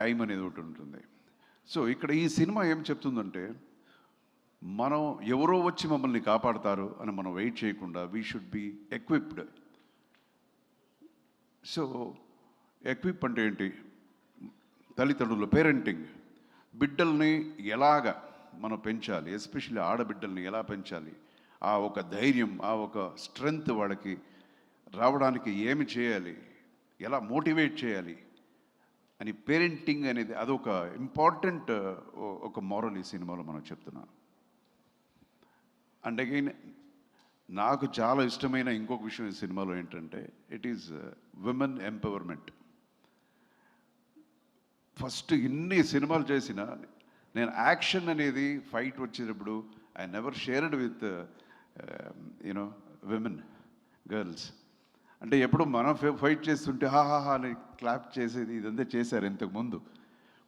Time అనేది ఒకటి ఉంటుంది. సో ఇక్కడ ఈ సినిమా ఏం చెప్తుందంటే, మనం ఎవరో వచ్చి మమ్మల్ని కాపాడతారు అని మనం వెయిట్ చేయకుండా we should be equipped. So equip అంటే ఏంటి? తల్లిదండ్రులు, పేరెంటింగ్, బిడ్డల్ని ఎలాగ మనం పెంచాలి, ఎస్పెషల్లీ ఆడబిడ్డల్ని ఎలా పెంచాలి, ఆ ఒక ధైర్యం, ఆ ఒక స్ట్రెంగ్త్ వాళ్ళకి రావడానికి ఏమి చేయాలి, ఎలా మోటివేట్ చేయాలి అని పేరెంటింగ్ అనేది అదొక ఇంపార్టెంట్ ఒక మోరల్ ఈ సినిమాలో మనం చెప్తున్నాం. అండ్ అగైన్ నాకు చాలా ఇష్టమైన ఇంకొక విషయం ఈ సినిమాలో ఏంటంటే, it is women empowerment. First ఇన్ని సినిమాలు చేసిన నేను యాక్షన్ అనేది ఫైట్ వచ్చేటప్పుడు I never shared with you know women girls. అంటే ఎప్పుడు మనం ఫైట్ చేస్తుంటే హాహాహా అని క్లాప్ చేసేది ఇదంతా చేశారు ఇంతకుముందు.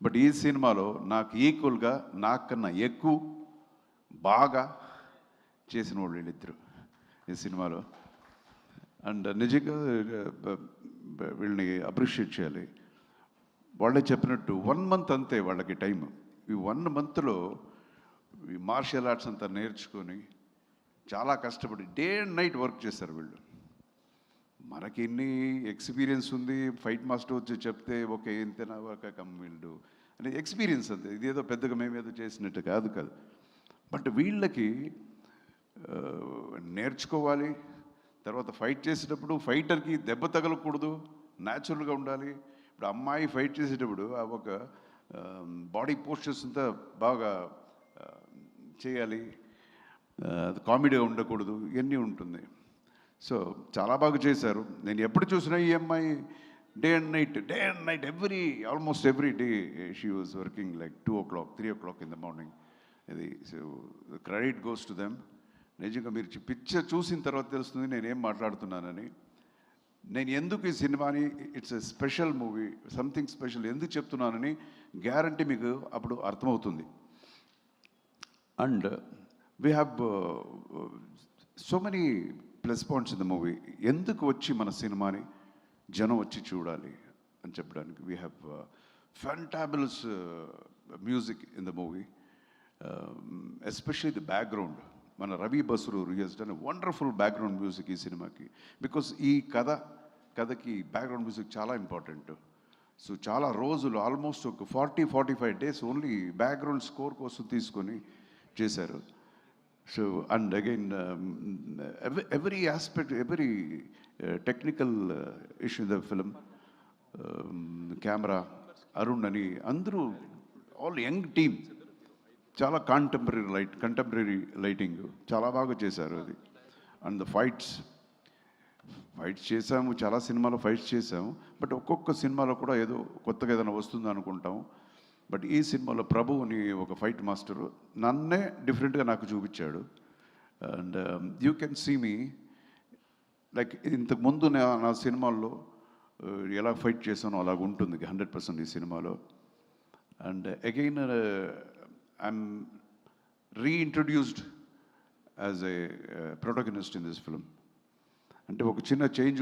బట్ ఈ సినిమాలో నాకు ఈక్వల్గా నాకన్నా ఎక్కువ బాగా చేసిన వాళ్ళు వీళ్ళిద్దరు ఈ సినిమాలో. అండ్ నిజంగా వీళ్ళని అప్రిషియేట్ చేయాలి. వాళ్ళే చెప్పినట్టు 1 month అంతే వాళ్ళకి టైం. ఈ 1 monthలో ఈ మార్షల్ ఆర్ట్స్ అంతా నేర్చుకొని చాలా కష్టపడి డే అండ్ నైట్ వర్క్ చేశారు వీళ్ళు. మనకి ఎన్ని ఎక్స్పీరియన్స్ ఉంది, ఫైట్ మాస్టర్ వచ్చి చెప్తే ఓకే ఇంతేనా ఒక వీళ్ళు అనే ఎక్స్పీరియన్స్ అంతే. ఇదేదో పెద్దగా మేమేదో చేసినట్టు కాదు. బట్ వీళ్ళకి నేర్చుకోవాలి. తర్వాత ఫైట్ చేసేటప్పుడు ఫైటర్కి దెబ్బ తగలకూడదు, న్యాచురల్గా ఉండాలి. ఇప్పుడు అమ్మాయి ఫైట్ చేసేటప్పుడు ఆ ఒక బాడీ పోస్చర్స్ అంతా బాగా చేయాలి, కామెడీగా ఉండకూడదు, ఇవన్నీ ఉంటుంది. సో చాలా బాగా చేశారు. నేను ఎప్పుడు చూసినా ఈ అమ్మాయి day and night almost every day she was working like 2 o'clock 3 o'clock in the morning. ఇది so credit goes to them. నిజంగా మీరు పిక్చర్ చూసిన తర్వాత తెలుస్తుంది నేనేం మాట్లాడుతున్నానని. నేను ఎందుకు ఈ సినిమాని it's a special movie, something special ఎందుకు చెప్తున్నానని గ్యారంటీ మీకు అప్పుడు అర్థమవుతుంది. And we have so many plus points in the movie. ఎందుకు వచ్చి మన సినిమాని జనం వచ్చి చూడాలి అని చెప్పడానికి we have fantabulous music in the movie, especially the background. మన Ravi Basrur has done wonderful background music ఈ సినిమాకి. బికాస్ ఈ కథకి బ్యాక్గ్రౌండ్ మ్యూజిక్ చాలా ఇంపార్టెంట్. సో చాలా రోజులు ఆల్మోస్ట్ ఒక 40-45 days ఓన్లీ బ్యాక్గ్రౌండ్ స్కోర్ కోసం తీసుకొని చేశారు. So and again every aspect, every technical issue in the film, camera Arun అని అందరూ ఆల్ యంగ్ టీమ్, చాలా కంటెంపరీ లైటింగ్ చాలా బాగా చేశారు అది. అండ్ ద ఫైట్స్ చేసాము, చాలా సినిమాలో ఫైట్స్ చేసాము. బట్ ఒక్కొక్క సినిమాలో కూడా ఏదో కొత్తగా ఏదైనా వస్తుంది అనుకుంటాం. బట్ ఈ సినిమాలో ప్రభు అని ఒక ఫైట్ మాస్టరు నన్నే డిఫరెంట్గా నాకు చూపించాడు. And you can see me like ఇంతకుముందు నా సినిమాల్లో ఎలా ఫైట్ చేశానో అలాగ ఉంటుంది 100% ఈ సినిమాలో. And again I'm reintroduced as a protagonist in this film. అంటే ఒక చిన్న చేంజ్